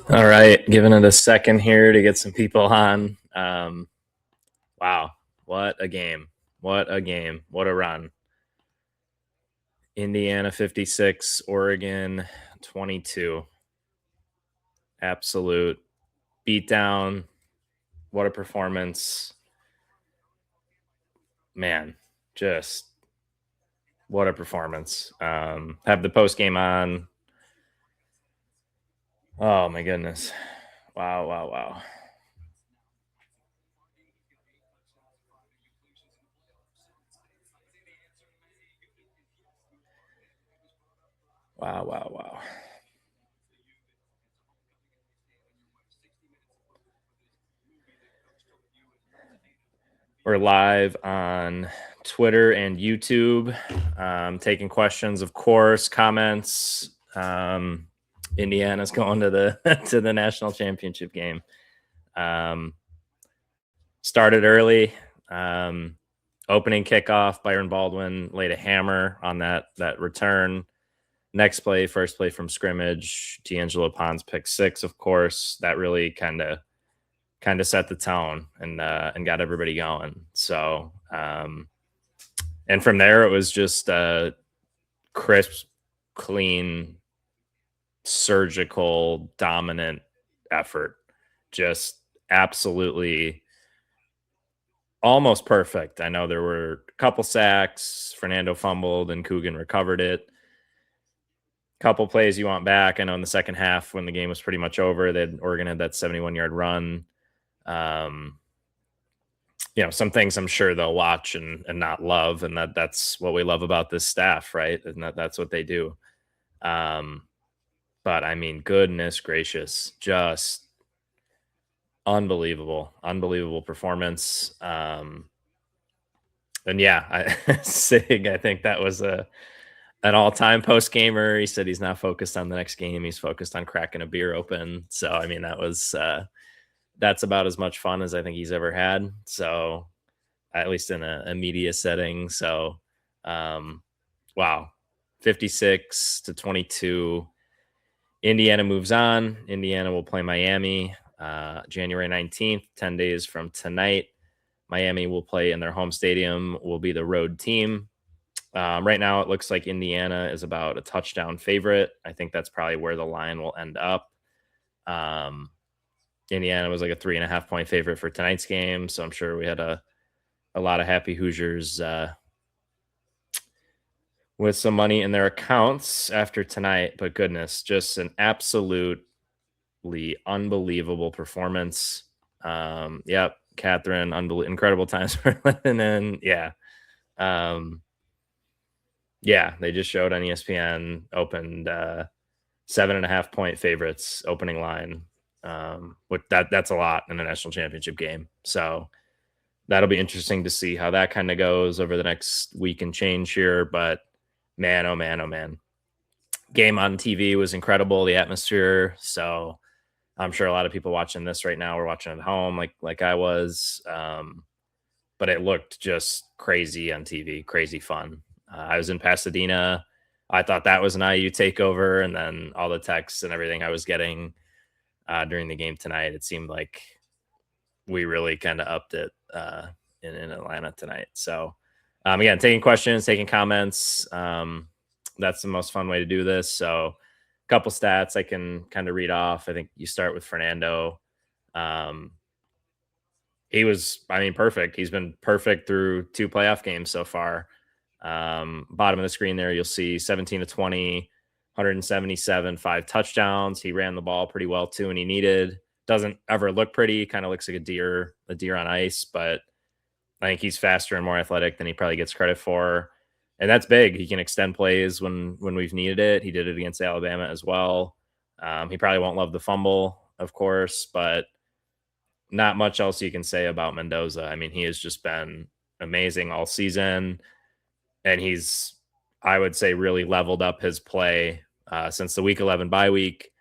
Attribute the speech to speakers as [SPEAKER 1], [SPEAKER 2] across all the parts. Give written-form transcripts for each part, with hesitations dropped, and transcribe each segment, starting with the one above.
[SPEAKER 1] All right, giving it a second here to get some people on. Wow, what a game. What a game. What a run. Indiana 56, Oregon 22. Absolute beatdown. What a performance. Man, just what a performance. Have the post game on. Oh my goodness. Wow, wow, wow. Wow, wow, wow. We're live on Twitter and YouTube, taking questions, of course, comments. Indiana's going to the to the national championship game. Started early. Opening kickoff, Byron Baldwin laid a hammer on that return. Next play, first play from scrimmage, D'Angelo Pons pick 6, of course. That really kind of set the tone and got everybody going. So and from there it was just a crisp, clean, surgical, dominant effort. Just absolutely almost perfect. I know there were a couple sacks, Fernando fumbled and Coogan recovered it. Couple plays you want back. I know in the second half when the game was pretty much over, Oregon had that 71-yard run. Some things I'm sure they'll watch and not love, and that's what we love about this staff, right? And that's what they do. But I mean, goodness gracious, just unbelievable performance. And yeah, Sig, I think that was an all-time post gamer. He said he's not focused on the next game; he's focused on cracking a beer open. So I mean, that's about as much fun as I think he's ever had. So at least in a media setting. So, wow, 56-22. Indiana moves on. Indiana will play Miami January 19th, 10 days from tonight. Miami will play in their home stadium, will be the road team. Right now, it looks like Indiana is about a touchdown favorite. I think that's probably where the line will end up. Indiana was like a 3.5 point favorite for tonight's game. So I'm sure we had a lot of happy Hoosiers with some money in their accounts after tonight. But goodness, just an absolutely unbelievable performance. Yep, Catherine, incredible times for living in. Yeah. Yeah, they just showed on ESPN, opened 7.5 point favorites opening line. That's a lot in a national championship game. So that'll be interesting to see how that kind of goes over the next week and change here. But man, oh man, oh man. Game on TV was incredible, the atmosphere. So I'm sure a lot of people watching this right now are watching at home like I was. But it looked just crazy on TV, crazy fun. I was in Pasadena. I thought that was an IU takeover, and then all the texts and everything I was getting during the game tonight, it seemed like we really kind of upped it in Atlanta tonight. So again, taking questions, taking comments. That's the most fun way to do this. So a couple stats I can kind of read off. I think you start with Fernando. He was, I mean, perfect. He's been perfect through 2 playoff games so far. Bottom of the screen there, you'll see 17-20, 177, 5 touchdowns. He ran the ball pretty well too, and he needed. Doesn't ever look pretty. Kind of looks like a deer on ice, but I think he's faster and more athletic than he probably gets credit for. And that's big. He can extend plays when we've needed it. He did it against Alabama as well. He probably won't love the fumble, of course, but not much else you can say about Mendoza. I mean, he has just been amazing all season, and he's, I would say, really leveled up his play since the Week 11 bye week.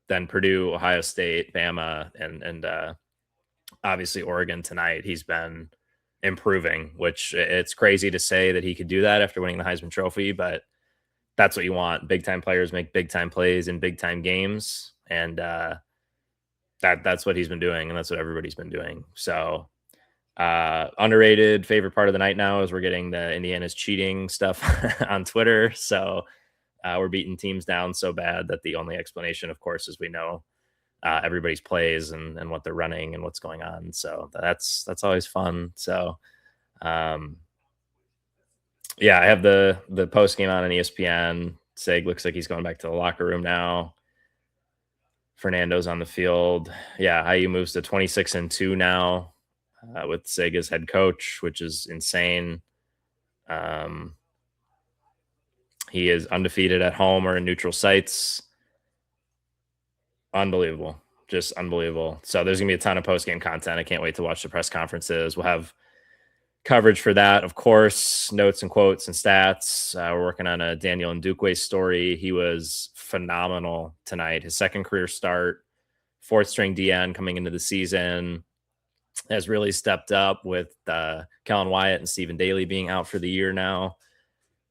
[SPEAKER 1] Then Purdue, Ohio State, Bama, and obviously Oregon tonight. He's been improving, which it's crazy to say that he could do that after winning the Heisman Trophy, but that's what you want. Big time players make big time plays in big time games, and that's what he's been doing, and that's what everybody's been doing. So underrated favorite part of the night now is we're getting the Indiana's cheating stuff on Twitter. So we're beating teams down so bad that the only explanation, of course, is we know everybody's plays and what they're running and what's going on. So that's always fun. So um, yeah, I have the post game on ESPN. Sig looks like he's going back to the locker room now. Fernando's on the field. Yeah, IU moves to 26-2 now with Sig as head coach, which is insane. He is undefeated at home or in neutral sites. Unbelievable. Just unbelievable. So there's going to be a ton of post-game content. I can't wait to watch the press conferences. We'll have coverage for that, of course, notes and quotes and stats. We're working on a Daniel Ndukwe story. He was phenomenal tonight. His second career start, fourth string DN coming into the season, has really stepped up with Kellen Wyatt and Stephen Daly being out for the year now.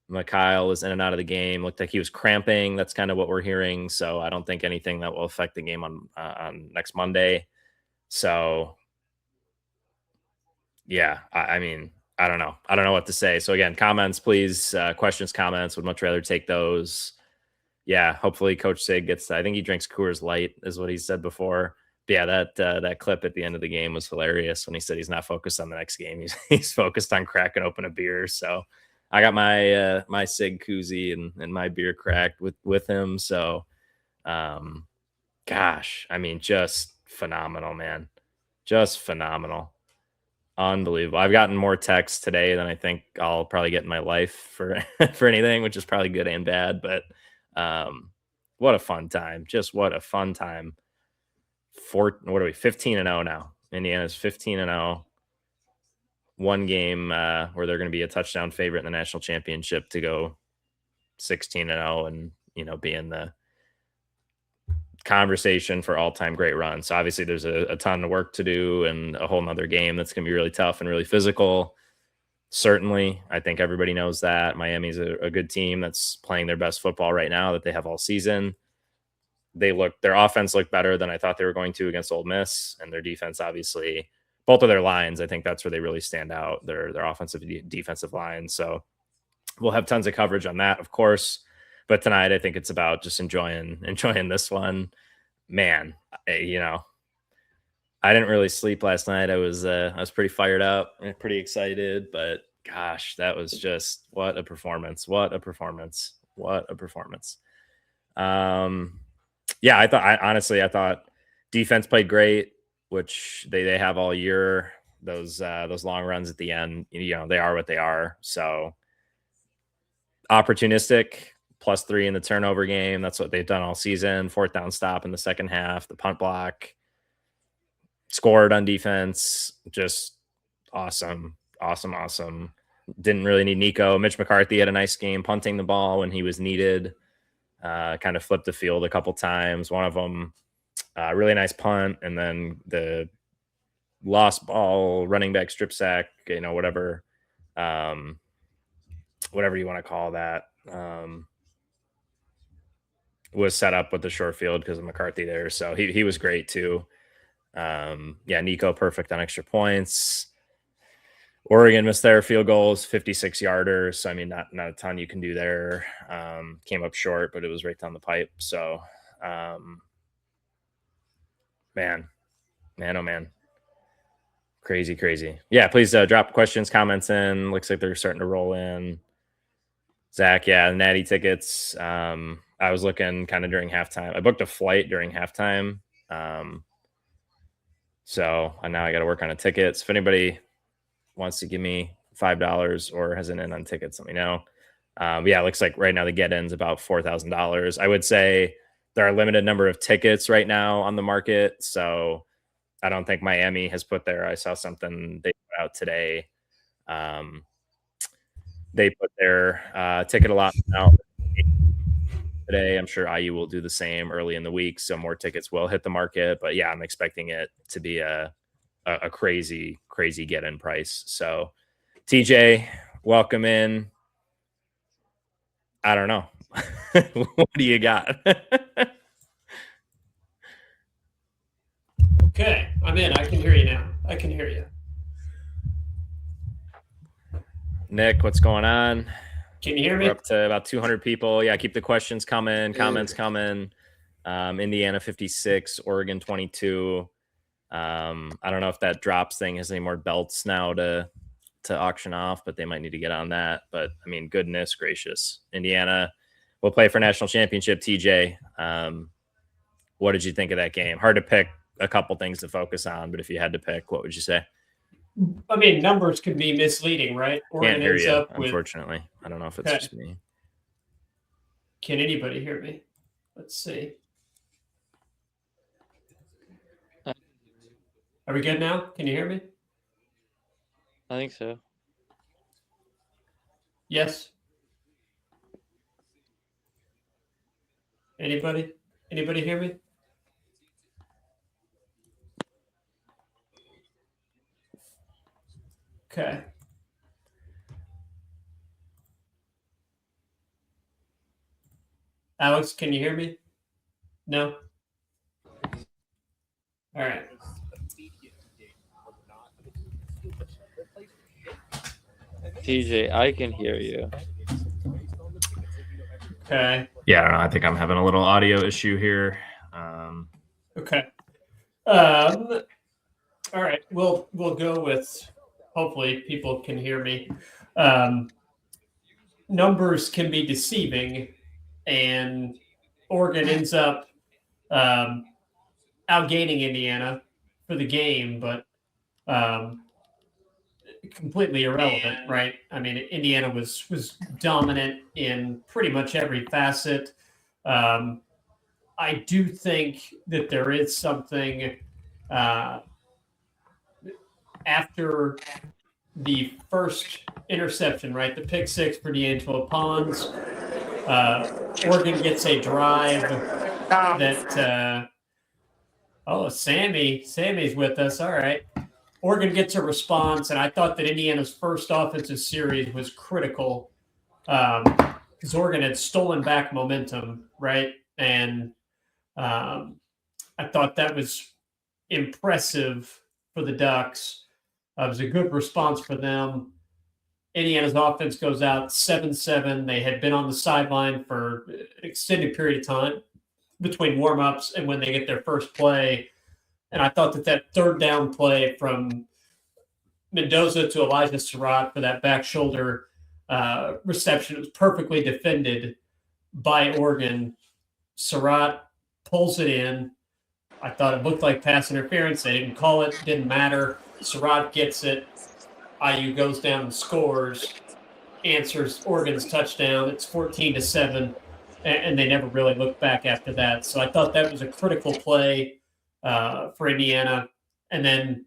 [SPEAKER 1] Mikhail is in and out of the game. Looked like he was cramping. That's kind of what we're hearing. So I don't think anything that will affect the game on next Monday. So yeah, I mean, I don't know. I don't know what to say. So again, comments, please. Questions, comments. Would much rather take those. Yeah, hopefully Coach Sig gets. I think he drinks Coors Light, is what he said before. But yeah, that clip at the end of the game was hilarious when he said he's not focused on the next game. He's focused on cracking open a beer. So I got my my Sig koozie and my beer cracked with him. So, gosh, I mean, just phenomenal, man. Just phenomenal. Unbelievable. I've gotten more texts today than I think I'll probably get in my life for for anything, which is probably good and bad. But what a fun time. Just what a fun time. What are we? 15-0 now. Indiana's 15-0. One game where they're going to be a touchdown favorite in the national championship to go 16-0 and be in the conversation for all-time great runs. So obviously there's a ton of work to do and a whole nother game that's going to be really tough and really physical. Certainly, I think everybody knows that Miami's a good team that's playing their best football right now that they have all season. Their offense looked better than I thought they were going to against Ole Miss, and their defense, obviously, both of their lines, I think that's where they really stand out. Their offensive defensive lines. So we'll have tons of coverage on that, of course. But tonight, I think it's about just enjoying this one. Man, I didn't really sleep last night. I was pretty fired up and pretty excited. But gosh, that was just what a performance! What a performance! What a performance! Yeah, I thought defense played great, which they have all year. Those long runs at the end, they are what they are. So opportunistic, +3 in the turnover game. That's what they've done all season. Fourth down stop in the second half, the punt block, scored on defense. Just awesome. Didn't really need Nico. Mitch McCarthy had a nice game punting the ball when he was needed. Kind of flipped the field a couple times. One of them, really nice punt, and then the lost ball, running back strip sack, whatever you want to call that, was set up with the short field because of McCarthy there. So he was great too. Yeah, Nico perfect on extra points. Oregon missed their field goals, 56-yarders. So I mean, not a ton you can do there. Came up short, but it was right down the pipe. So, man, oh man, crazy. Yeah, please drop questions, comments in. Looks like they're starting to roll in. Zach, yeah, Natty tickets. I was looking kind of during halftime. I booked a flight during halftime. So now I got to work on a tickets. If anybody wants to give me $5 or has an in on tickets, let me know. Yeah, it looks like right now the get-in's about $4,000. I would say there are a limited number of tickets right now on the market. So I don't think Miami has put there. I saw something they put out today. Um, they put their ticket allotment out today. I'm sure IU will do the same early in the week, so more tickets will hit the market. But yeah, I'm expecting it to be a crazy get in price. So TJ, welcome in. I don't know. What do you got?
[SPEAKER 2] Okay, I'm in. I can hear you now. I can hear you.
[SPEAKER 1] Nick, what's going on?
[SPEAKER 2] Can you hear me?
[SPEAKER 1] We're up to about 200 people. Yeah, keep the questions coming, comments coming. Indiana 56, Oregon 22. I don't know if that drops thing has any more belts now to auction off, but they might need to get on that. But I mean, goodness gracious, Indiana will play for national championship. TJ, what did you think of that game? Hard to pick a couple things to focus on, but if you had to pick, what would you say?
[SPEAKER 2] I mean, numbers can be misleading, right?
[SPEAKER 1] Can't hear you,
[SPEAKER 2] with.
[SPEAKER 1] unfortunately. I don't know if it's
[SPEAKER 2] Okay.
[SPEAKER 1] just me.
[SPEAKER 2] Can anybody hear me? Let's see. Are we good now? Can you hear me?
[SPEAKER 3] I think so.
[SPEAKER 2] Yes. Anybody? Anybody hear me? Okay. Alex, can you hear me? No? All right.
[SPEAKER 3] TJ, I can hear you.
[SPEAKER 2] Okay.
[SPEAKER 1] Yeah, I don't know. I think I'm having a little audio issue here.
[SPEAKER 2] Okay. All right. We'll go with, hopefully people can hear me. Numbers can be deceiving, and Oregon ends up outgaining Indiana for the game, but completely irrelevant, right? I mean, Indiana was dominant in pretty much every facet. I do think that there is something after the first interception, right? The pick six for D'Angelo Pons. Oregon gets a drive that. Sammy's with us. All right. Oregon gets a response, and I thought that Indiana's first offensive series was critical because Oregon had stolen back momentum, right? And I thought that was impressive for the Ducks. It was a good response for them. Indiana's offense goes out 7-7. They had been on the sideline for an extended period of time between warm-ups and when they get their first play. And I thought that third down play from Mendoza to Elijah Surratt for that back shoulder reception was perfectly defended by Oregon. Surratt pulls it in. I thought it looked like pass interference. They didn't call it. Didn't matter. Surratt gets it. IU goes down and scores. Answers Oregon's touchdown. It's 14-7, and they never really looked back after that. So I thought that was a critical play for Indiana. And then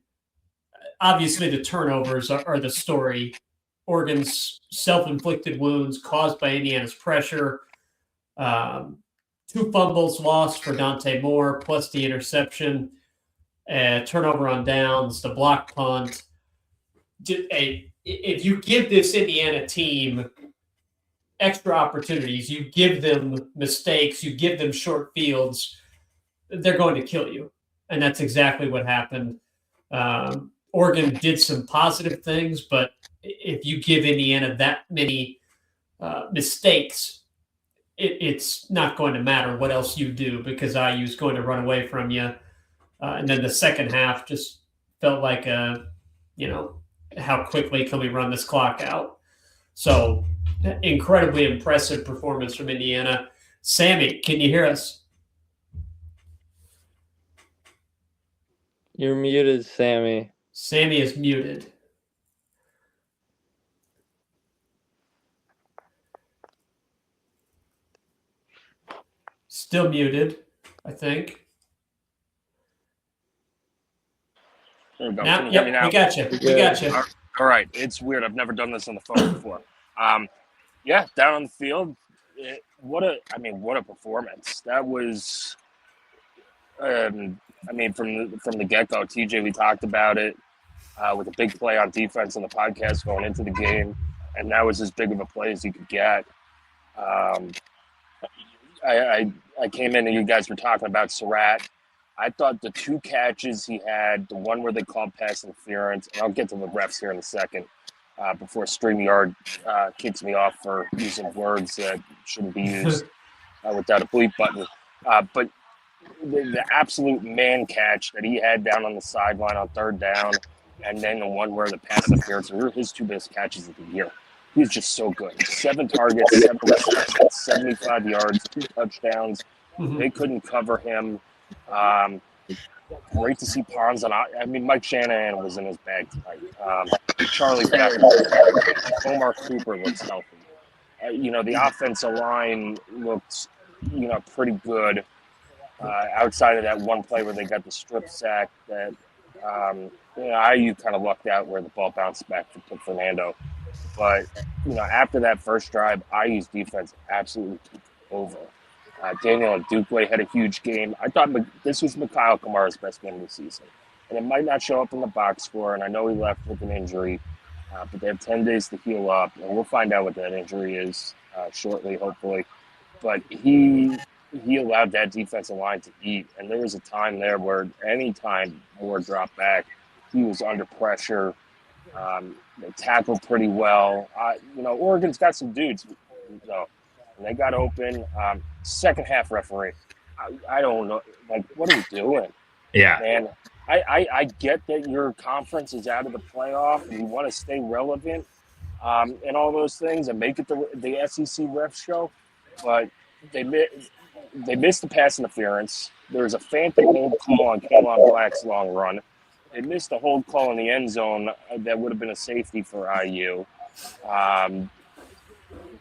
[SPEAKER 2] obviously the turnovers are the story. Oregon's self-inflicted wounds caused by Indiana's pressure. 2 fumbles lost for Dante Moore, plus the interception, turnover on downs, the block punt. If you give this Indiana team extra opportunities, you give them mistakes, you give them short fields, they're going to kill you. And that's exactly what happened. Oregon did some positive things, but if you give Indiana that many mistakes, it's not going to matter what else you do because IU is going to run away from you. And then the second half just felt like how quickly can we run this clock out? So incredibly impressive performance from Indiana. Sammy, can you hear us?
[SPEAKER 3] You're muted, Sammy.
[SPEAKER 2] Sammy is muted. Still muted, I think. we
[SPEAKER 4] go.
[SPEAKER 2] Now,
[SPEAKER 4] Can you hear me now?
[SPEAKER 2] We got you. We got you.
[SPEAKER 4] All right. It's weird. I've never done this on the phone before. Yeah, down on the field. What a performance. That was, from the get-go, TJ, we talked about it with a big play on defense in the podcast going into the game, and that was as big of a play as you could get. I came in and you guys were talking about Surratt. I thought the two catches he had, the one where they called pass interference, and I'll get to the refs here in a second before StreamYard kicks me off for using words that shouldn't be used without a bleep button. But the absolute man catch that he had down on the sideline on third down, and then the one where the pass interference were his two best catches of the year. He's just so good. 7 targets, 7 receptions, 75 yards, 2 touchdowns. They couldn't cover him. Great to see Pons on. Mike Shanahan was in his bag tonight. Charlie Becker, Omar Cooper looks healthy. The offensive line looked, pretty good. Outside of that one play where they got the strip sack that, IU kind of lucked out where the ball bounced back to Fernando. But, after that first drive, IU's defense absolutely took over. Daniel Ndukwe had a huge game. I thought this was Mikhail Kamara's best game of the season. And it might not show up in the box score, and I know he left with an injury, but they have 10 days to heal up, and we'll find out what that injury is shortly, hopefully. But he allowed that defensive line to eat, and there was a time there where any time Moore dropped back, he was under pressure. They tackled pretty well. Oregon's got some dudes, though. And they got open. Second half referee. I don't know. What are we doing?
[SPEAKER 1] Yeah.
[SPEAKER 4] Man, I get that your conference is out of the playoff and you want to stay relevant and all those things and make it the SEC ref show. But they missed the pass interference. There was a phantom hold call on Kalon Black's long run. They missed a hold call in the end zone that would have been a safety for IU.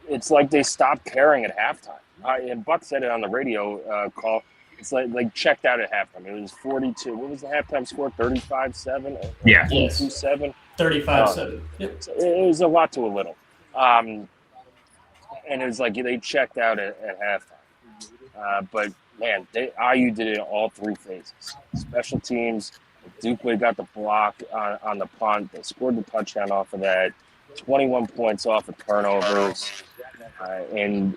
[SPEAKER 4] It's like they stopped caring at halftime. And Buck said it on the radio call. It's like checked out at halftime. It was 42. What was the halftime score? 35-7?
[SPEAKER 1] Yeah.
[SPEAKER 4] 42-7?
[SPEAKER 2] 35-7. Yep.
[SPEAKER 4] It was a lot to a little. And it was like they checked out at halftime. But, man, IU did it in all 3 phases. Special teams. Ndukwe got the block on the punt. They scored the touchdown off of that. 21 points off of turnovers. I'm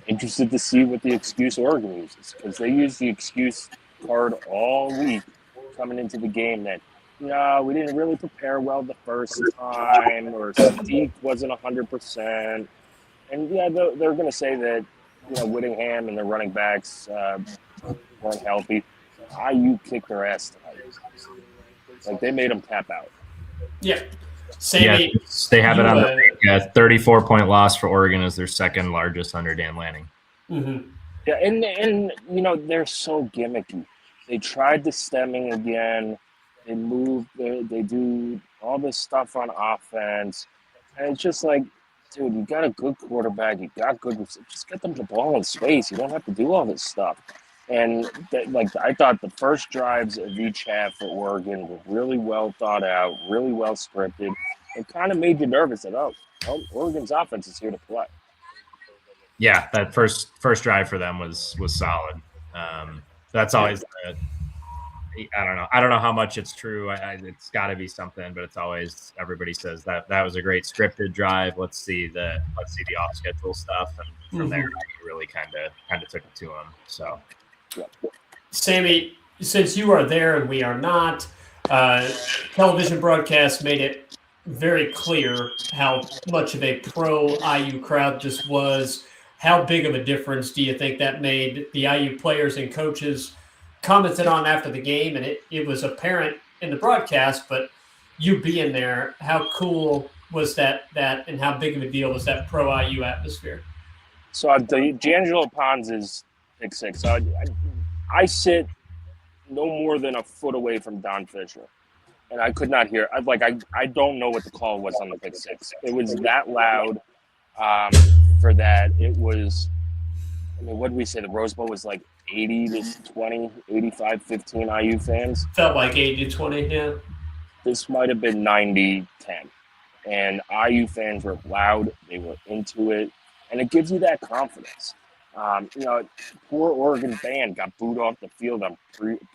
[SPEAKER 4] interested to see what the excuse Oregon uses, because they use the excuse card all week coming into the game that, we didn't really prepare well the first time, or Sadiq wasn't 100%. And, they're going to say that, Whittingham and their running backs weren't healthy. IU kicked their ass tonight. They made them tap out.
[SPEAKER 2] Yeah. Sammy,
[SPEAKER 1] they have it on the 34-point loss for Oregon is their second largest under Dan Lanning.
[SPEAKER 2] Mm-hmm.
[SPEAKER 4] Yeah, and they're so gimmicky. They tried the stemming again. They moved. They do all this stuff on offense, and it's just like, dude, you got a good quarterback. You got good. Just get them the ball in space. You don't have to do all this stuff. And I thought the first drives of each half for Oregon were really well thought out, really well scripted. It kind of made you nervous that, Oregon's offense is here to play.
[SPEAKER 1] Yeah, that first drive for them was solid. That's always I don't know how much it's true. It's got to be something, but it's always, everybody says that was a great scripted drive. Let's see the off schedule stuff, and from there, he really kind of took it to him. So.
[SPEAKER 2] Sammy, since you are there and we are not, television broadcast made it very clear how much of a pro IU crowd this was. How big of a difference do you think that made? The IU players and coaches commented on after the game, and it was apparent in the broadcast, but you being there, how cool was that and how big of a deal was that pro IU atmosphere?
[SPEAKER 4] So D'Angelo Pons is pick 6. So I sit no more than a foot away from Don Fisher, and I could not hear. I don't know what the call was on the pick 6. It was that loud for that. It was I mean, what did we say? The Rose Bowl was like 80-20, 85-15 IU fans.
[SPEAKER 2] Felt like 80-20, yeah.
[SPEAKER 4] This might have been 90-10. And IU fans were loud. They were into it. And it gives you that confidence. Poor Oregon band got booed off the field on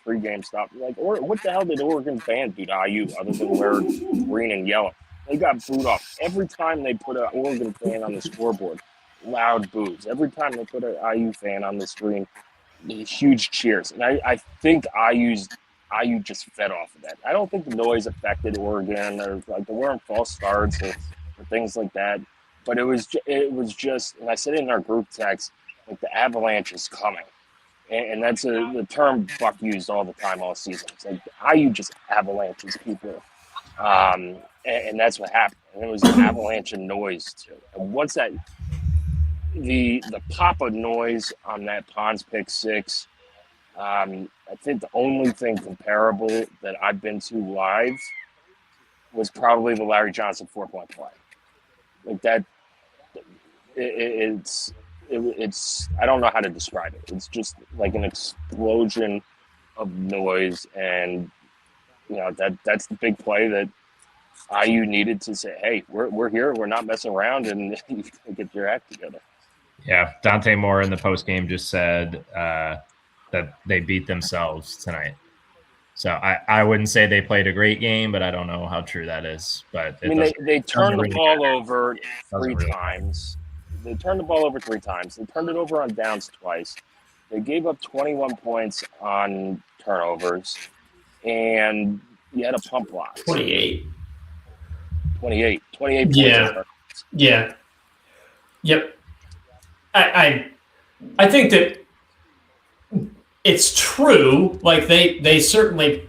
[SPEAKER 4] pre-game stuff. Like, or what the hell did Oregon band do to IU other than wear green and yellow? They got booed off every time they put an Oregon fan on the scoreboard. Loud boos. Every time they put an IU fan on the screen, huge cheers. And I think IU just fed off of that. I don't think the noise affected Oregon, or like there weren't false starts or things like that. But it was just, and I said it in our group text, like the avalanche is coming, and that's the term Buck used all the time all season. It's like IU just avalanches people, and that's what happened. And it was an avalanche of noise too. And once that the pop of noise on that Pons pick six, I think the only thing comparable that I've been to live was probably the Larry Johnson 4-point play. Like that, it's I don't know how to describe it. It's just like an explosion of noise, and that's the big play that IU needed to say, hey, we're here, we're not messing around, and you get your act together.
[SPEAKER 1] Yeah, Dante Moore in the post game just said that they beat themselves tonight. So I wouldn't say they played a great game, but I don't know how true that is. But
[SPEAKER 4] I mean, they turned the ball over three times. They turned the ball over 3 times. They turned it over on downs twice. They gave up 21 points on turnovers, and you had a pump block.
[SPEAKER 2] 28
[SPEAKER 4] points.
[SPEAKER 2] Yeah. Yep. I think that it's true. Like they certainly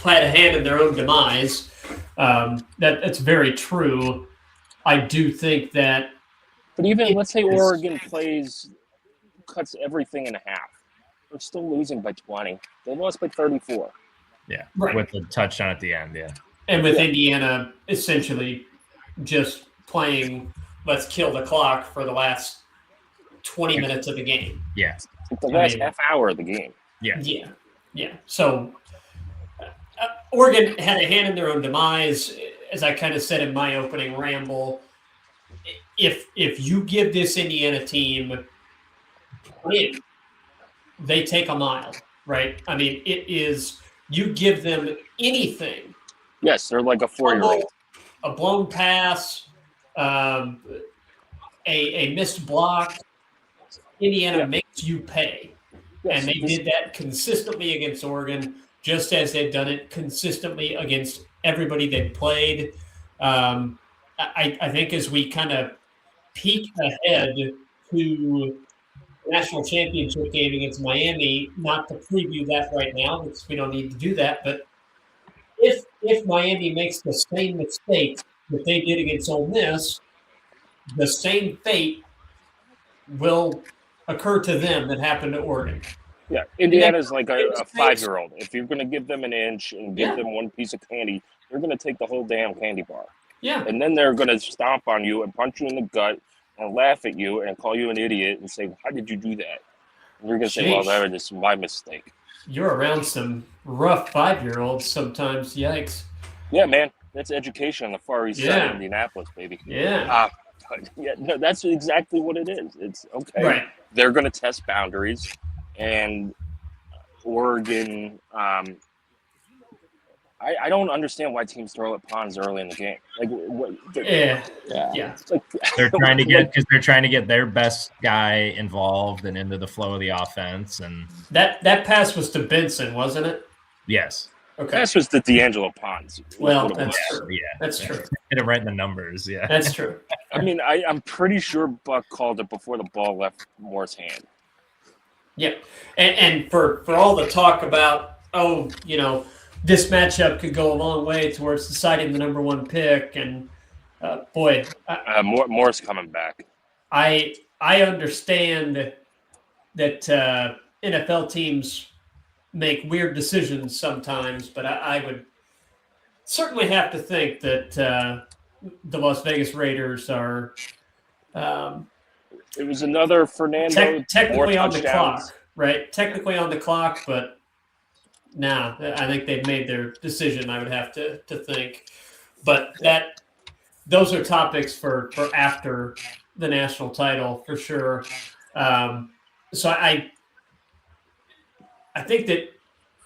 [SPEAKER 2] had a hand in their own demise. That's very true. I do think that.
[SPEAKER 4] But even let's say Oregon cuts everything in half. They're still losing by 20. They lost by 34.
[SPEAKER 1] Yeah,
[SPEAKER 2] right.
[SPEAKER 1] With the touchdown at the end, yeah.
[SPEAKER 2] And with Indiana essentially just playing let's kill the clock for the last 20 minutes of the game.
[SPEAKER 1] Yeah.
[SPEAKER 4] The last half hour of the game.
[SPEAKER 1] Yeah.
[SPEAKER 2] Yeah. So Oregon had a hand in their own demise, as I kind of said in my opening ramble. If you give this Indiana team win, they take a mile, right? I mean, it is you give them anything.
[SPEAKER 4] Yes, they're like a 4-year-old.
[SPEAKER 2] A blown pass, a missed block. Indiana makes you pay. Yes, and they did that consistently against Oregon, just as they've done it consistently against everybody they played. I think as we kind of peek ahead to the national championship game against Miami, not to preview that right now because we don't need to do that, but if Miami makes the same mistake that they did against Ole Miss, the same fate will occur to them that happened to Oregon.
[SPEAKER 4] Yeah, Indiana's like a 5-year-old. If you're going to give them an inch and give them one piece of candy, they're going to take the whole damn candy bar.
[SPEAKER 2] Yeah.
[SPEAKER 4] And then they're going to stomp on you and punch you in the gut and laugh at you and call you an idiot and say, how did you do that? And you're going to say, well, that was my mistake.
[SPEAKER 2] You're around some rough 5-year-olds sometimes. Yikes.
[SPEAKER 4] Yeah, man. That's education on the Far East side of Indianapolis, baby.
[SPEAKER 2] Yeah.
[SPEAKER 4] No, that's exactly what it is. It's okay.
[SPEAKER 2] Right.
[SPEAKER 4] They're going to test boundaries. And Oregon, I don't understand why teams throw at Pons early in the game. Like,
[SPEAKER 2] yeah.
[SPEAKER 1] They're trying to get their best guy involved and into the flow of the offense. And
[SPEAKER 2] that pass was to Benson, wasn't it?
[SPEAKER 1] Yes.
[SPEAKER 2] Okay.
[SPEAKER 4] Pass was to D'Angelo Pons.
[SPEAKER 2] Well, that's true.
[SPEAKER 1] Yeah,
[SPEAKER 2] that's true.
[SPEAKER 1] Get it right in the numbers. Yeah,
[SPEAKER 2] that's true.
[SPEAKER 4] I mean, I'm pretty sure Buck called it before the ball left Moore's hand.
[SPEAKER 2] Yeah, and for all the talk about, this matchup could go a long way towards deciding the number 1 pick, and
[SPEAKER 4] Moore's coming back.
[SPEAKER 2] I understand that NFL teams make weird decisions sometimes, but I would certainly have to think that the Las Vegas Raiders are
[SPEAKER 4] It was another Fernando
[SPEAKER 2] technically on the
[SPEAKER 4] touchdowns.
[SPEAKER 2] clock, right? Technically on the clock, but nah, I think they've made their decision. I would have to think, but those are topics for after the national title for sure. So I think that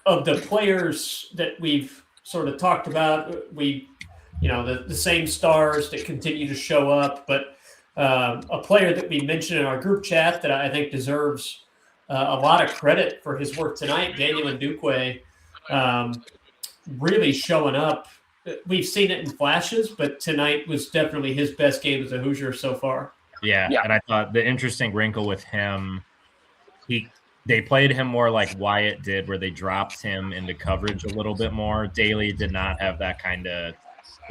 [SPEAKER 2] of the players that we've sort of talked about, the same stars that continue to show up, but a player that we mentioned in our group chat that I think deserves a lot of credit for his work tonight, Daniel Ndukwe, really showing up. We've seen it in flashes, but tonight was definitely his best game as a Hoosier so far.
[SPEAKER 1] Yeah. And I thought the interesting wrinkle with him, they played him more like Wyatt did, where they dropped him into coverage a little bit more. Daly did not have that kind of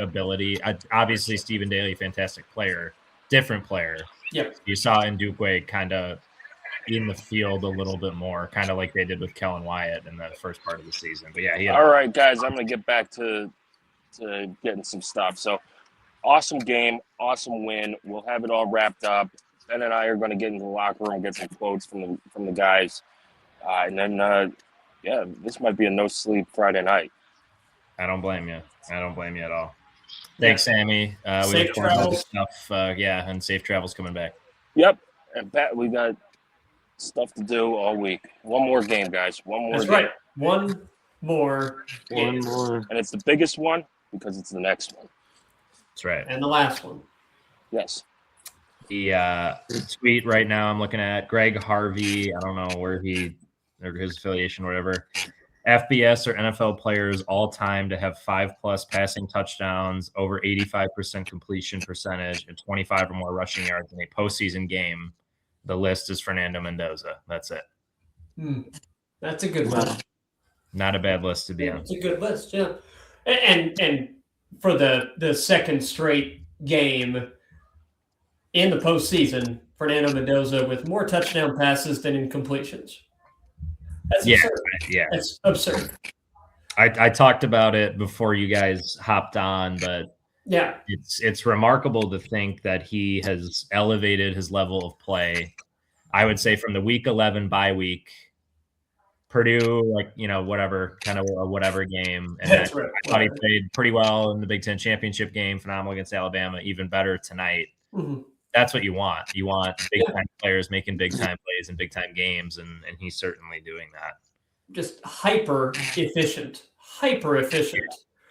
[SPEAKER 1] ability. Obviously, Stephen Daly, fantastic player, different player.
[SPEAKER 2] Yep.
[SPEAKER 1] You saw Ndukwe kind of in the field a little bit more, kind of like they did with Kellen Wyatt in the first part of the season. But yeah,
[SPEAKER 4] all right, guys, I'm going to get back to getting some stuff. So awesome game, awesome win. We'll have it all wrapped up. Ben and I are going to get into the locker room, get some quotes from the guys, and then this might be a no sleep Friday night.
[SPEAKER 1] I don't blame you. I don't blame you at all. Thanks, Sammy.
[SPEAKER 2] Safe travels.
[SPEAKER 1] And safe travels coming back.
[SPEAKER 4] Yep, and Pat, we got stuff to do all week. One more game, guys. One more.
[SPEAKER 2] That's
[SPEAKER 4] game.
[SPEAKER 2] right. One more.
[SPEAKER 3] One more.
[SPEAKER 4] And it's the biggest one because it's the next one.
[SPEAKER 1] That's right.
[SPEAKER 2] And the last one.
[SPEAKER 4] Yes.
[SPEAKER 1] The tweet right now I'm looking at Greg Harvey. I don't know where or his affiliation, whatever. FBS or NFL players all time to have 5+ passing touchdowns, over 85% completion percentage, and 25 or more rushing yards in a postseason game. The list is Fernando Mendoza. That's it.
[SPEAKER 2] That's a good list.
[SPEAKER 1] Not a bad list to be on.
[SPEAKER 2] It's a good list, yeah. And for the second straight game in the postseason, Fernando Mendoza with more touchdown passes than incompletions. That's absurd.
[SPEAKER 1] Yeah.
[SPEAKER 2] That's absurd.
[SPEAKER 1] I talked about it before you guys hopped on, but
[SPEAKER 2] yeah,
[SPEAKER 1] it's remarkable to think that he has elevated his level of play. I would say from the week 11 bye week, Purdue, whatever game. And
[SPEAKER 2] that's right.
[SPEAKER 1] I thought he played pretty well in the Big Ten championship game, phenomenal against Alabama, even better tonight.
[SPEAKER 2] Mm-hmm.
[SPEAKER 1] That's what you want. You want big time players making big time plays in big time games, and he's certainly doing that.
[SPEAKER 2] Just hyper efficient.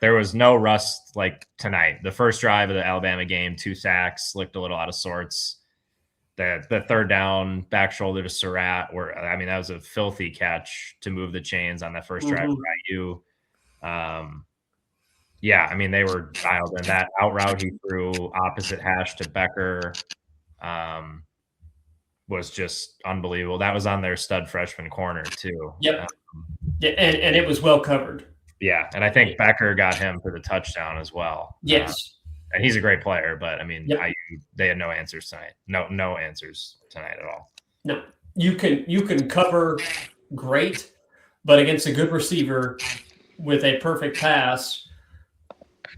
[SPEAKER 1] There was no rust like tonight. The first drive of the Alabama game, 2 sacks, looked a little out of sorts. The third down, back shoulder to Surratt, that was a filthy catch to move the chains on that first drive for IU. They were dialed in. That out route he threw opposite hash to Becker was just unbelievable. That was on their stud freshman corner too.
[SPEAKER 2] Yep. And it was well covered.
[SPEAKER 1] Yeah, and I think Becker got him for the touchdown as well.
[SPEAKER 2] Yes.
[SPEAKER 1] And he's a great player, but they had no answers tonight. No answers tonight at all.
[SPEAKER 2] No. You can cover great, but against a good receiver with a perfect pass,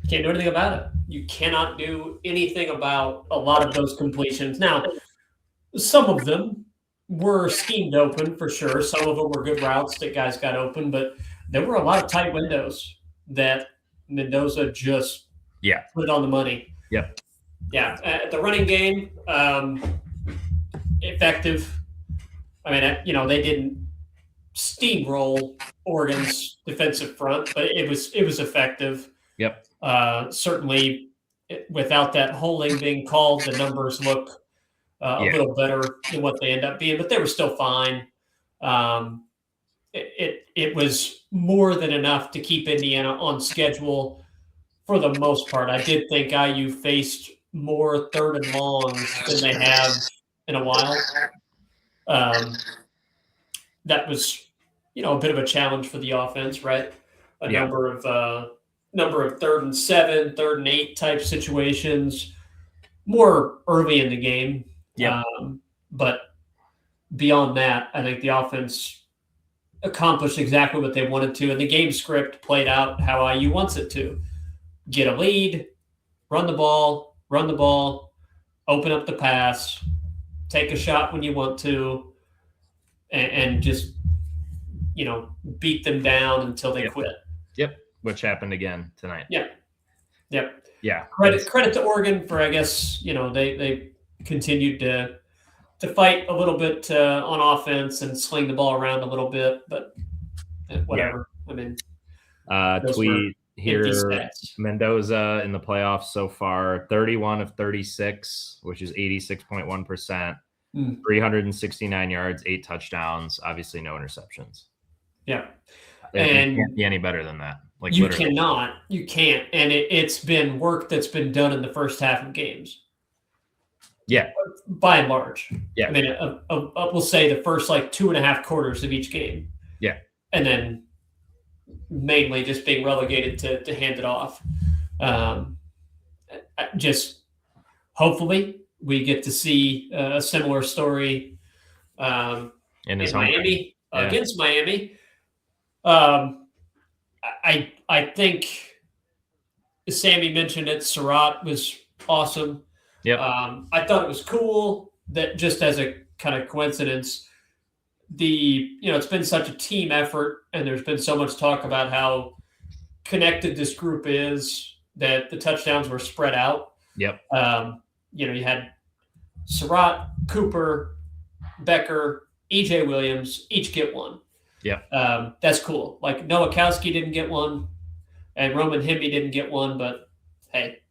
[SPEAKER 2] you can't do anything about it. You cannot do anything about a lot of those completions. Now, some of them were schemed open for sure. Some of them were good routes that guys got open, but there were a lot of tight windows that Mendoza just put it on the money.
[SPEAKER 1] Yep.
[SPEAKER 2] Yeah. The running game, effective. They didn't steamroll Oregon's defensive front, but it was effective.
[SPEAKER 1] Yep.
[SPEAKER 2] Certainly, without that holding being called, the numbers look a little better than what they end up being, but they were still fine. It was more than enough to keep Indiana on schedule for the most part. I did think IU faced more third and longs than they have in a while. That was, a bit of a challenge for the offense, right? A number of 3rd and 7, 3rd and 8 type situations, more early in the game.
[SPEAKER 1] Yeah.
[SPEAKER 2] But beyond that, I think the offense accomplished exactly what they wanted to, and the game script played out how IU wants it to. Get a lead, run the ball, open up the pass, take a shot when you want to, and just beat them down until they quit.
[SPEAKER 1] Yep, which happened again tonight.
[SPEAKER 2] Yep.
[SPEAKER 1] Yeah.
[SPEAKER 2] Credit to Oregon for, I guess, they continued to fight a little bit on offense and sling the ball around a little bit, but whatever. Yeah. I mean,
[SPEAKER 1] tweet here: Mendoza in the playoffs so far, 31 of 36, which is 86.1%, 369 yards, 8 touchdowns, obviously no interceptions.
[SPEAKER 2] Yeah.
[SPEAKER 1] And it can't be any better than that. Like
[SPEAKER 2] you can't. And it's been work that's been done in the first half of games.
[SPEAKER 1] Yeah.
[SPEAKER 2] By and large.
[SPEAKER 1] Yeah.
[SPEAKER 2] I mean, we'll say the first 2.5 quarters of each game.
[SPEAKER 1] Yeah.
[SPEAKER 2] And then mainly just being relegated to hand it off. Just hopefully we get to see a similar story in Miami against Miami. I think Sammy mentioned it. Surratt was awesome.
[SPEAKER 1] Yep.
[SPEAKER 2] I thought it was cool that, just as a kind of coincidence, it's been such a team effort, and there's been so much talk about how connected this group is, that the touchdowns were spread out.
[SPEAKER 1] Yep.
[SPEAKER 2] You had Surratt, Cooper, Becker, EJ Williams each get one.
[SPEAKER 1] Yeah.
[SPEAKER 2] That's cool. Like Nowakowski didn't get one, and Roman Himby didn't get one, but hey,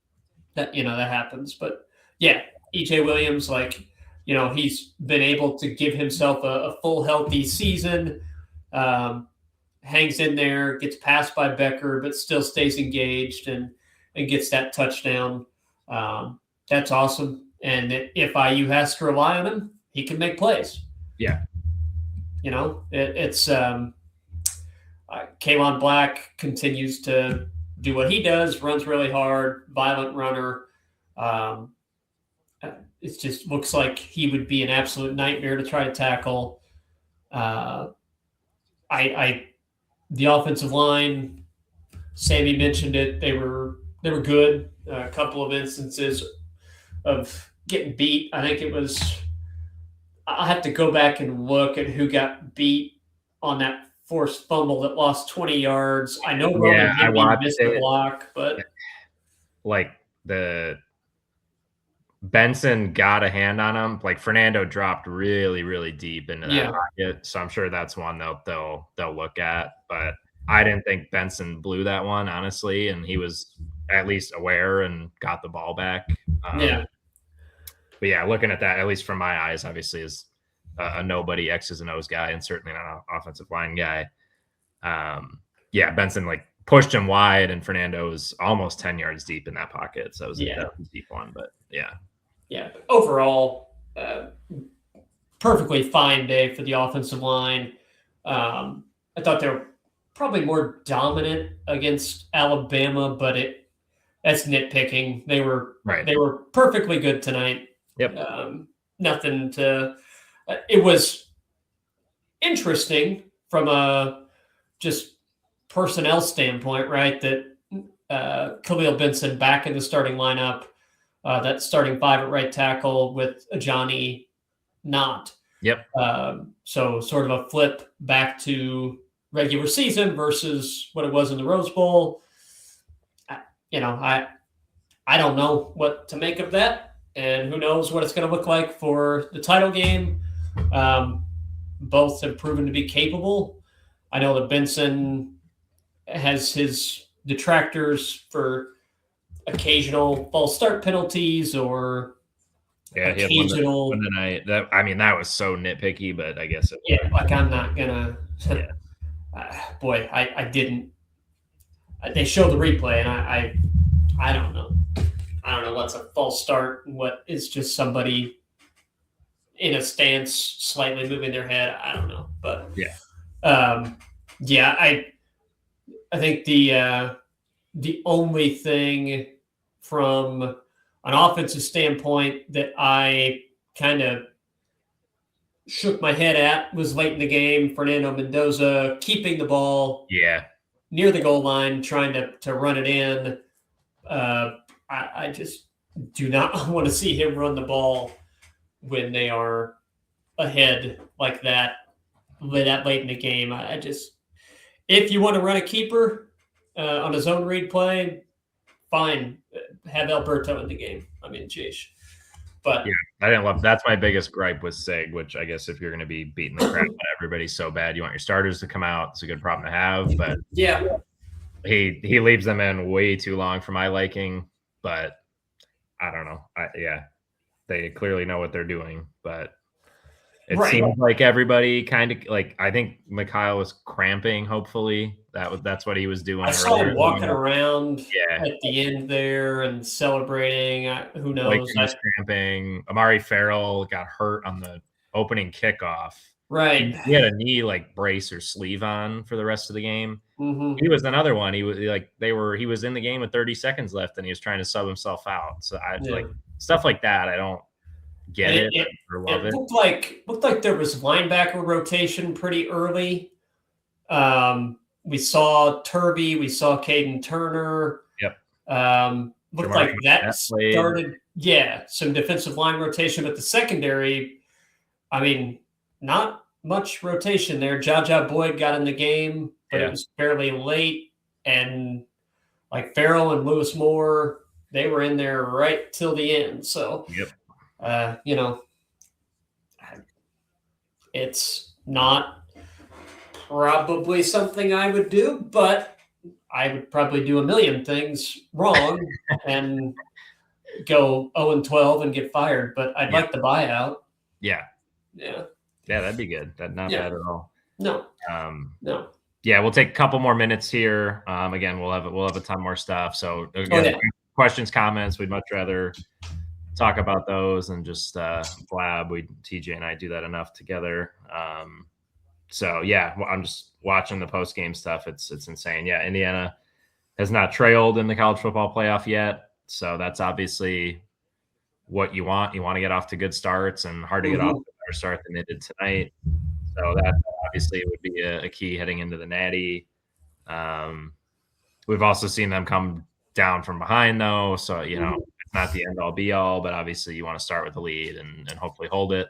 [SPEAKER 2] that happens. But yeah, EJ Williams, he's been able to give himself a full healthy season. Hangs in there, gets passed by Becker, but still stays engaged and gets that touchdown. That's awesome. And if IU has to rely on him, he can make plays.
[SPEAKER 1] Yeah.
[SPEAKER 2] It's Kaylon Black continues to do what he does, runs really hard, violent runner. It just looks like he would be an absolute nightmare to try to tackle. The offensive line, Sammy mentioned it. They were good. A couple of instances of getting beat. I think it was. I'll have to go back and look at who got beat on that forced fumble that lost 20 yards. I know Roman Himby missed the block, but
[SPEAKER 1] the Benson got a hand on him. Fernando dropped really, really deep into that pocket, so I'm sure that's one they'll look at. But I didn't think Benson blew that one, honestly, and he was at least aware and got the ball back. But yeah, looking at that, at least from my eyes, obviously is a nobody X's and O's guy, and certainly not an offensive line guy. Benson pushed him wide, and Fernando was almost 10 yards deep in that pocket. So it was a deep one, but yeah.
[SPEAKER 2] But overall, perfectly fine day for the offensive line. I thought they were probably more dominant against Alabama, but that's nitpicking. They were perfectly good tonight.
[SPEAKER 1] Yep.
[SPEAKER 2] Nothing to. It was interesting from a just personnel standpoint, right? That Khalil Benson back in the starting lineup, that starting 5 at right tackle with Ajani not.
[SPEAKER 1] Yep.
[SPEAKER 2] So sort of a flip back to regular season versus what it was in the Rose Bowl. I don't know what to make of that. And who knows what it's going to look like for the title game. Both have proven to be capable. I know that Benson has his detractors for occasional false start penalties or occasional.
[SPEAKER 1] He had one that was so nitpicky, but I guess
[SPEAKER 2] I'm not gonna. Boy, I didn't. They show the replay, and I don't know. I don't know what's a false start and what is just somebody in a stance, slightly moving their head. I don't know, but I think the only thing from an offensive standpoint that I kind of shook my head at was late in the game. Fernando Mendoza keeping the ball near the goal line, trying to run it in. I just do not want to see him run the ball when they are ahead like that late in the game. I just, if you want to run a keeper on a zone read play, fine. Have Alberto in the game. I mean, geez. But
[SPEAKER 1] yeah, I didn't love. That's my biggest gripe with Sig, which I guess if you're going to be beating the crap out of everybody so bad, you want your starters to come out. It's a good problem to have, but
[SPEAKER 2] yeah,
[SPEAKER 1] he leaves them in way too long for my liking. But I don't know. They clearly know what they're doing, but it seems like everybody kind of like. I think Mikhail was cramping. Hopefully, that's what he was doing.
[SPEAKER 2] I saw him walking around at the end there and celebrating. Who knows?
[SPEAKER 1] Like he was cramping. Amari Farrell got hurt on the opening kickoff.
[SPEAKER 2] Right.
[SPEAKER 1] He had a knee like brace or sleeve on for the rest of the game.
[SPEAKER 2] Mm-hmm.
[SPEAKER 1] He was another one. He was like he was in the game with 30 seconds left and he was trying to sub himself out. So I like stuff like that. I don't get it or love it.
[SPEAKER 2] Looked like there was linebacker rotation pretty early. We saw Turby, we saw Caden Turner.
[SPEAKER 1] Yep.
[SPEAKER 2] Looked like that started, some defensive line rotation, but the secondary, I mean, not much rotation there. Jaja Boyd got in the game, but it was fairly late. And like Farrell and Lewis Moore, they were in there right till the end. So, it's not probably something I would do, but I would probably do a million things wrong and go 0-12 and get fired. But I'd like the buyout.
[SPEAKER 1] Yeah.
[SPEAKER 2] Yeah.
[SPEAKER 1] Yeah, that'd be good. That's not bad at all.
[SPEAKER 2] No.
[SPEAKER 1] No. Yeah, we'll take a couple more minutes here. Again, we'll have a ton more stuff. So again, questions, comments. We'd much rather talk about those and just blab. TJ and I do that enough together. So yeah, I'm just watching the post game stuff. It's insane. Yeah, Indiana has not trailed in the college football playoff yet, so that's obviously what you want. You want to get off to good starts, and hard to get off to a better start than they did tonight. So that obviously would be a key heading into the Natty. We've also seen them come down from behind though, so it's not the end all be all, but obviously you want to start with the lead and hopefully hold it.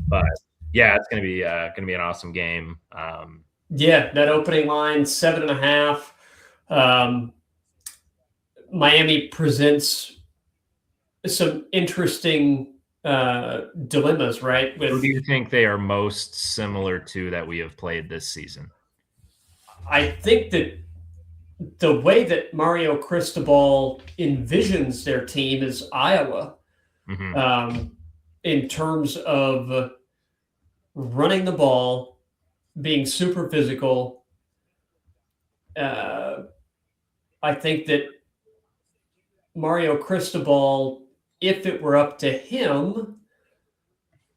[SPEAKER 1] But yeah, it's gonna be an awesome game.
[SPEAKER 2] That opening line 7.5. Miami presents some interesting dilemmas, right?
[SPEAKER 1] Who do you think they are most similar to that we have played this season?
[SPEAKER 2] I think that the way that Mario Cristobal envisions their team is Iowa, in terms of running the ball, being super physical. I think that Mario Cristobal, if it were up to him,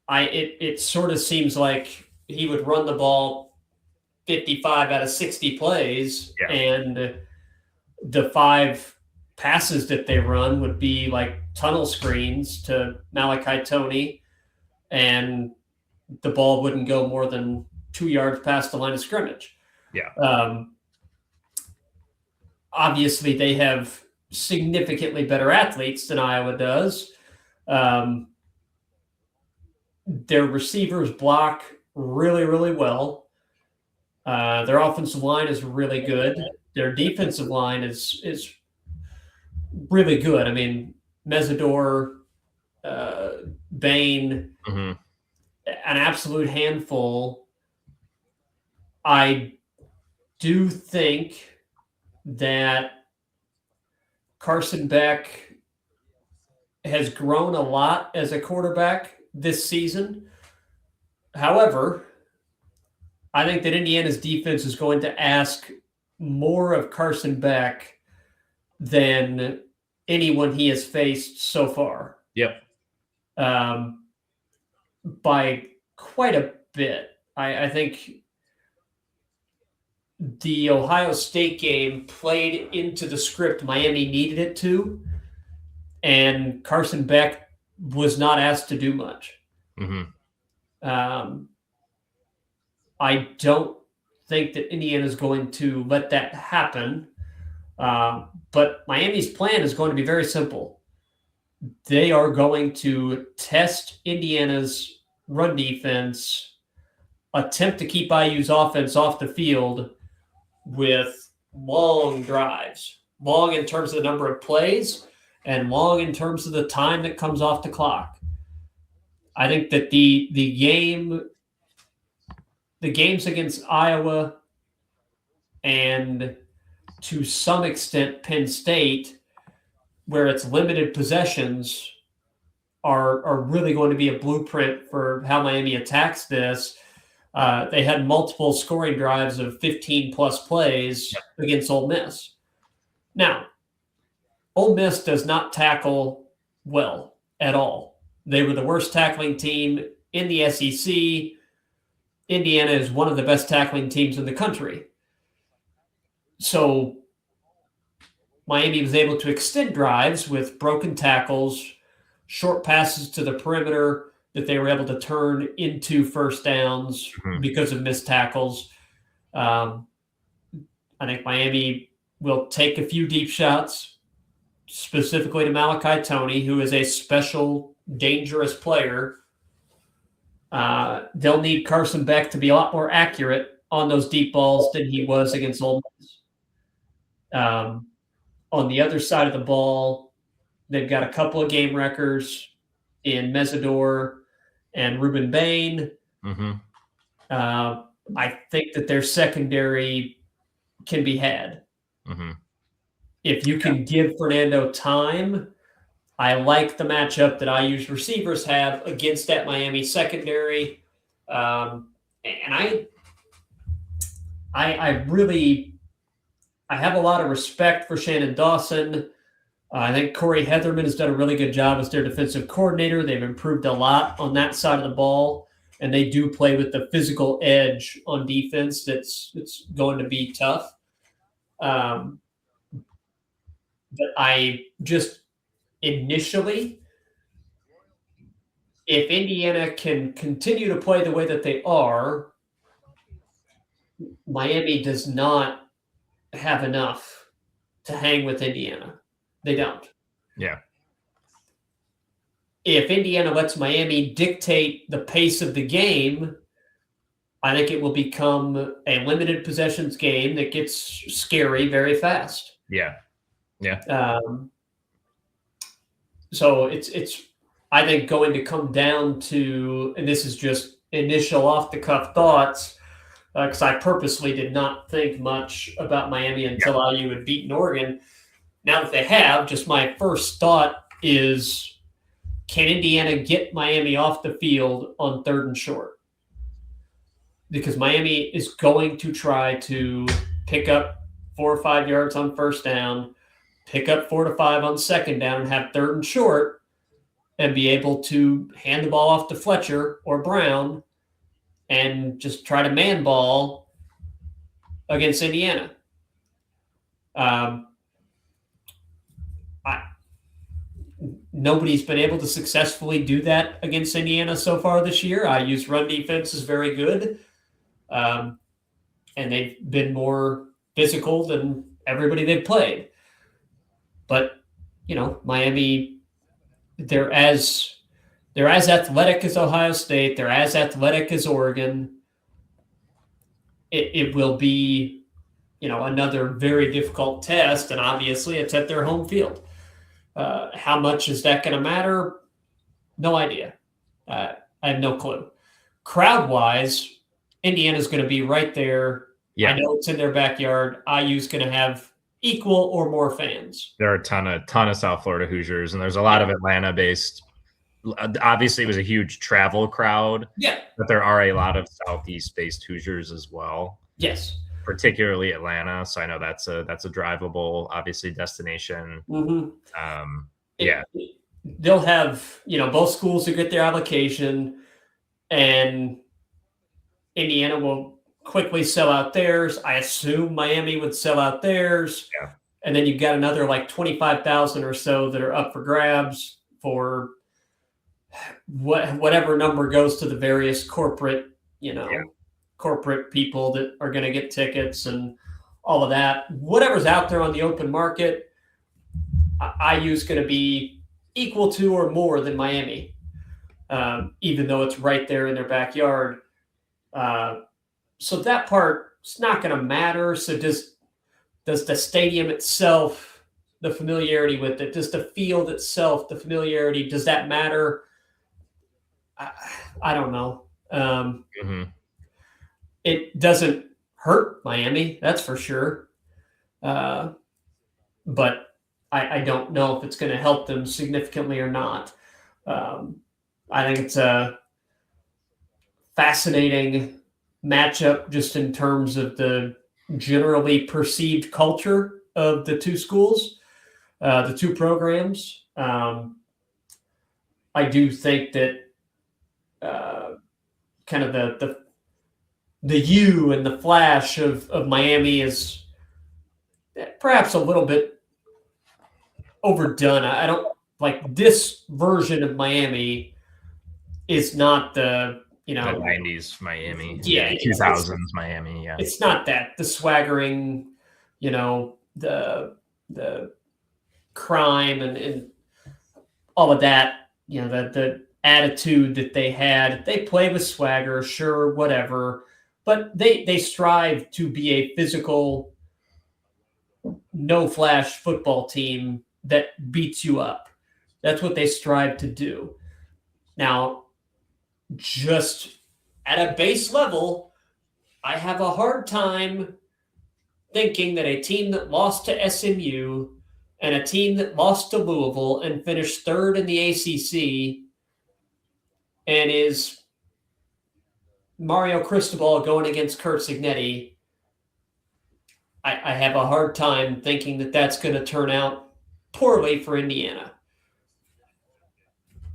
[SPEAKER 2] it sort of seems like he would run the ball 55 out of 60 plays, and the 5 passes that they run would be like tunnel screens to Malachi Toney, and the ball wouldn't go more than 2 yards past the line of scrimmage. Obviously, they have significantly better athletes than Iowa does. Their receivers block really, really well. Their offensive line is really good. Their defensive line is really good. I mean, Mesidor, Bain, an absolute handful. I do think that Carson Beck has grown a lot as a quarterback this season. However, I think that Indiana's defense is going to ask more of Carson Beck than anyone he has faced so far.
[SPEAKER 1] Yep.
[SPEAKER 2] By quite a bit. I think the Ohio State game played into the script Miami needed it to, and Carson Beck was not asked to do much. I don't think that Indiana is going to let that happen, but Miami's plan is going to be very simple. they are going to test Indiana's run defense, attempt to keep IU's offense off the field with long drives, long in terms of the number of plays and long in terms of the time that comes off the clock. I think that the games against Iowa and to some extent Penn State, where it's limited possessions, are really going to be a blueprint for how Miami attacks this. They had multiple scoring drives of 15-plus plays against Ole Miss. Now, Ole Miss does not tackle well at all. They were the worst tackling team in the SEC. Indiana is one of the best tackling teams in the country. So Miami was able to extend drives with broken tackles, short passes to the perimeter that they were able to turn into first downs because of missed tackles. I think Miami will take a few deep shots, specifically to Malachi Toney, who is a special, dangerous player. They'll need Carson Beck to be a lot more accurate on those deep balls than he was against Ole Miss. On the other side of the ball, they've got a couple of game wreckers in Mesidor and Ruben Bain. I think that their secondary can be had. If you can give Fernando time, I like the matchup that IU's receivers have against that Miami secondary. And I have a lot of respect for Shannon Dawson. I think Corey Heatherman has done a really good job as their defensive coordinator. They've improved a lot on that side of the ball, and they do play with the physical edge on defense that's going to be tough. But I just initially, if Indiana can continue to play the way that they are, Miami does not have enough to hang with Indiana. They don't.
[SPEAKER 1] Yeah.
[SPEAKER 2] If Indiana lets Miami dictate the pace of the game, I think it will become a limited possessions game that gets scary very fast.
[SPEAKER 1] Yeah.
[SPEAKER 2] So it's I think going to come down to, and this is just initial off the cuff thoughts, because I purposely did not think much about Miami until IU had beaten Oregon. Now that they have, just my first thought is, can Indiana get Miami off the field on 3rd and short? Because Miami is going to try to pick up 4 or 5 yards on first down, pick up 4 to 5 on second down, and have 3rd and short, and be able to hand the ball off to Fletcher or Brown and just try to man ball against Indiana. Nobody's been able to successfully do that against Indiana so far this year. IU's run defense is very good, and they've been more physical than everybody they've played. But, Miami, they're as athletic as Ohio State. They're as athletic as Oregon. It will be, another very difficult test, and obviously it's at their home field. How much is that going to matter? No idea. I have no clue. Crowd-wise, Indiana's going to be right there. Yeah. I know it's in their backyard. IU's going to have equal or more fans.
[SPEAKER 1] There are a ton of South Florida Hoosiers, and there's a lot of Atlanta-based. Obviously, it was a huge travel crowd.
[SPEAKER 2] Yeah.
[SPEAKER 1] But there are a lot of Southeast-based Hoosiers as well.
[SPEAKER 2] Yes.
[SPEAKER 1] Particularly Atlanta. So I know that's a drivable, obviously, destination.
[SPEAKER 2] They'll have, both schools will get their allocation, and Indiana will quickly sell out theirs. I assume Miami would sell out theirs.
[SPEAKER 1] Yeah.
[SPEAKER 2] And then you've got another 25,000 or so that are up for grabs for whatever number goes to the various corporate, corporate people that are going to get tickets and all of that. Whatever's out there on the open market, IU's going to be equal to or more than Miami, even though it's right there in their backyard. So that part is not going to matter. So does the stadium itself, the familiarity with it, does the field itself, the familiarity, does that matter? I don't know. It doesn't hurt Miami, that's for sure. But I don't know if it's going to help them significantly or not. I think it's a fascinating matchup just in terms of the generally perceived culture of the two schools, the two programs. I do think that kind of the you and the flash of Miami is perhaps a little bit overdone. I don't like this version of Miami is not the,
[SPEAKER 1] the 90s Miami,
[SPEAKER 2] yeah,
[SPEAKER 1] 2000s Miami. Yeah,
[SPEAKER 2] it's not that the swaggering, the crime and all of that, the attitude that they had. They play with swagger, sure, whatever, but they strive to be a physical, no flash football team that beats you up. That's what they strive to do. Now, just at a base level, I have a hard time thinking that a team that lost to SMU and a team that lost to Louisville and finished third in the ACC and is Mario Cristobal going against Kurt Signetti, I have a hard time thinking that that's going to turn out poorly for Indiana.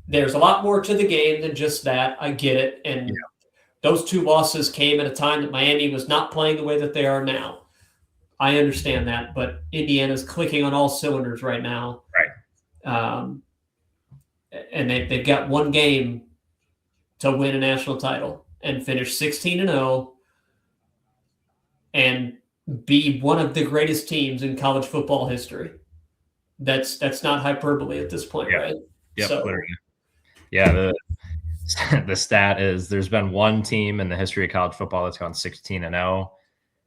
[SPEAKER 2] There's a lot more to the game than just that. I get it. And those two losses came at a time that Miami was not playing the way that they are now. I understand that, but Indiana's clicking on all cylinders right now.
[SPEAKER 1] Right.
[SPEAKER 2] And they've got one game to win a national title and finish 16-0 and be one of the greatest teams in college football history. That's not hyperbole at this point, right?
[SPEAKER 1] Yep, so, literally. Yeah, the stat is there's been one team in the history of college football that's gone 16-0.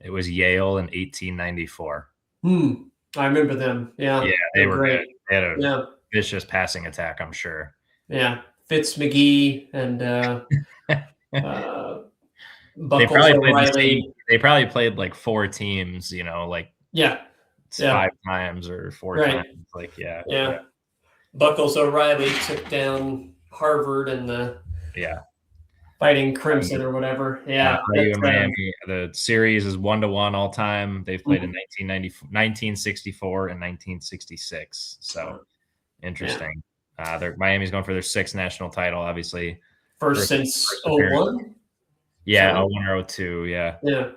[SPEAKER 1] It was Yale in 1894.
[SPEAKER 2] I remember them. Yeah,
[SPEAKER 1] they were great. Good. They had a vicious passing attack, I'm sure.
[SPEAKER 2] Yeah, Fitz McGee and
[SPEAKER 1] they probably played like four teams, five times or four times.
[SPEAKER 2] Yeah. Buckles O'Reilly took down Harvard and the Fighting Crimson or whatever. Yeah.
[SPEAKER 1] Miami. The series is 1-1 all time. They've played in 1964 and 1966. So interesting. Miami's going for their sixth national title, obviously.
[SPEAKER 2] First since 01?
[SPEAKER 1] Yeah, 01 or 02, yeah.
[SPEAKER 2] Yeah.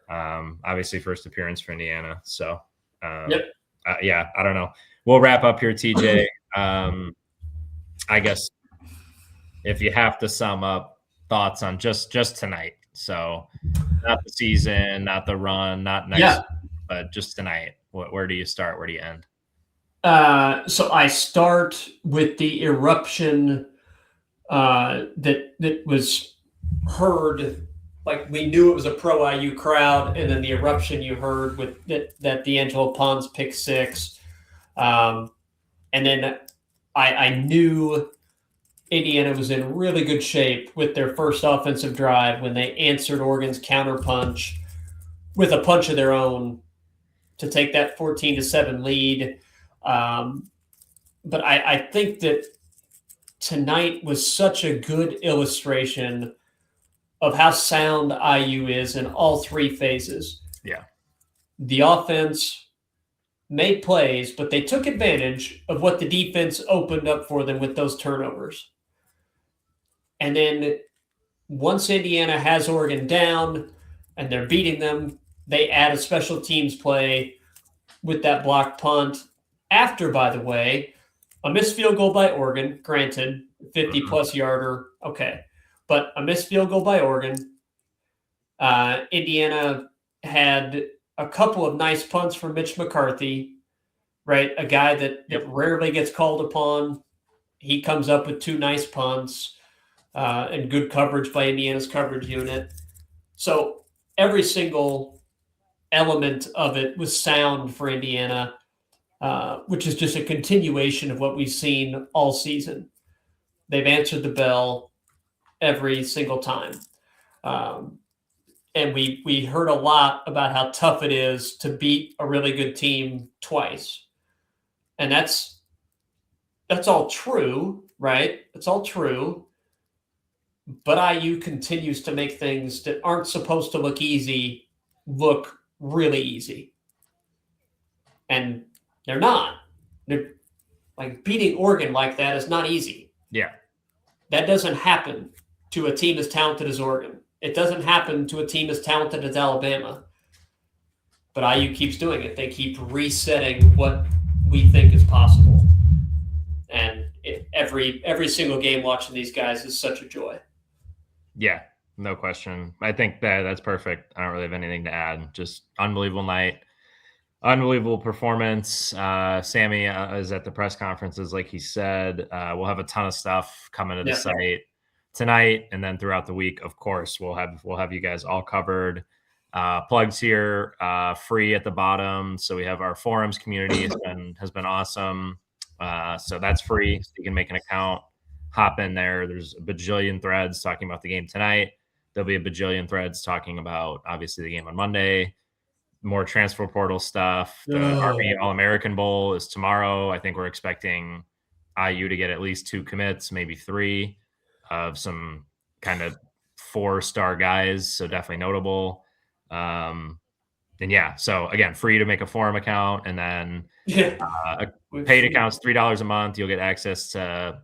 [SPEAKER 1] Obviously first appearance for Indiana. So I don't know. We'll wrap up here, TJ. I guess if you have to sum up thoughts on just tonight. So not the season, not the run, not next, but just tonight. Where do you start? Where do you end?
[SPEAKER 2] So I start with the eruption that was heard. Like we knew it was a pro IU crowd, and then the eruption you heard with that D'Angelo Pons pick six. And then I knew Indiana was in really good shape with their first offensive drive when they answered Oregon's counterpunch with a punch of their own to take that 14-7 lead. But I think that tonight was such a good illustration of how sound IU is in all three phases.
[SPEAKER 1] Yeah.
[SPEAKER 2] The offense made plays, but they took advantage of what the defense opened up for them with those turnovers. And then once Indiana has Oregon down and they're beating them, they add a special teams play with that blocked punt. After, by the way, a missed field goal by Oregon, granted, 50-plus yarder, okay. But a missed field goal by Oregon. Indiana had a couple of nice punts from Mitch McCarthy, right? A guy that rarely gets called upon he comes up with 2 nice punts and good coverage by Indiana's coverage unit. So every single element of it was sound for Indiana, which is just a continuation of what we've seen all season. They've answered the bell every single time. And we heard a lot about how tough it is to beat a really good team twice. And that's all true, right? It's all true. But IU continues to make things that aren't supposed to look easy look really easy. And they're not. They're, like, beating Oregon like that is not easy.
[SPEAKER 1] Yeah.
[SPEAKER 2] That doesn't happen to a team as talented as Oregon. It doesn't happen to a team as talented as Alabama. But IU keeps doing it. They keep resetting what we think is possible. And every single game watching these guys is such a joy.
[SPEAKER 1] Yeah, no question. I think that's perfect. I don't really have anything to add. Just unbelievable night. Unbelievable performance. Sammy is at the press conferences, like he said. We'll have a ton of stuff coming to the site tonight, and then throughout the week. Of course, we'll have you guys all covered. Plugs here, free at the bottom. So we have our forums community has been awesome. So that's free. So you can make an account, hop in there. There's a bajillion threads talking about the game tonight. There'll be a bajillion threads talking about obviously the game on Monday. More transfer portal stuff. The Army All-American Bowl is tomorrow. I think we're expecting IU to get at least 2 commits, maybe 3 of some kind of 4-star guys. So definitely notable. And yeah, so again, free to make a forum account, and then paid accounts, $3 a month. You'll get access to,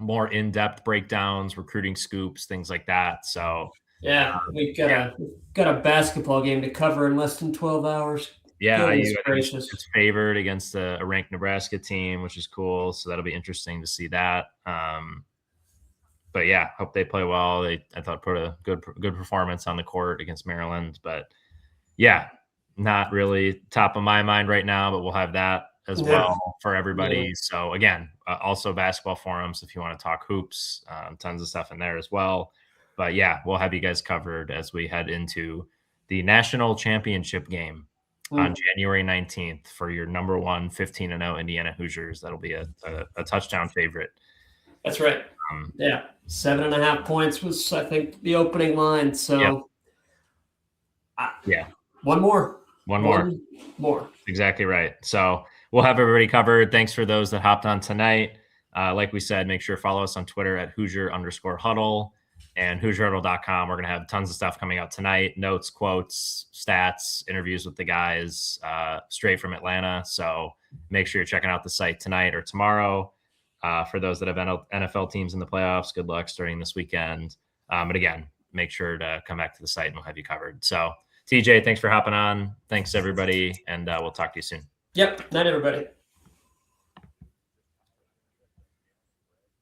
[SPEAKER 1] more in-depth breakdowns, recruiting scoops, things like that. So
[SPEAKER 2] yeah, we've got a basketball game to cover in less than 12 hours.
[SPEAKER 1] Yeah, it's favored against a ranked Nebraska team, which is cool. So that'll be interesting to see that. But yeah, hope they play well. I thought put a good performance on the court against Maryland. But yeah, not really top of my mind right now, but we'll have that as well for everybody. Yeah. So again, also basketball forums if you want to talk hoops, tons of stuff in there as well. But yeah, we'll have you guys covered as we head into the national championship game on January 19th for your number 1 15-0 Indiana Hoosiers. That'll be a touchdown favorite.
[SPEAKER 2] That's right. 7.5 points was, I think, the opening line. So one more. Exactly right. So we'll have everybody covered. Thanks for those that hopped on tonight. Like we said, make sure to follow us on Twitter at Hoosier_Huddle. And HoosierHuddle.com. We're going to have tons of stuff coming out tonight. Notes, quotes, stats, interviews with the guys straight from Atlanta. So make sure you're checking out the site tonight or tomorrow. For those that have NFL teams in the playoffs, good luck starting this weekend. But again, make sure to come back to the site and we'll have you covered. So TJ, thanks for hopping on. Thanks, everybody. And we'll talk to you soon. Yep. Night, everybody.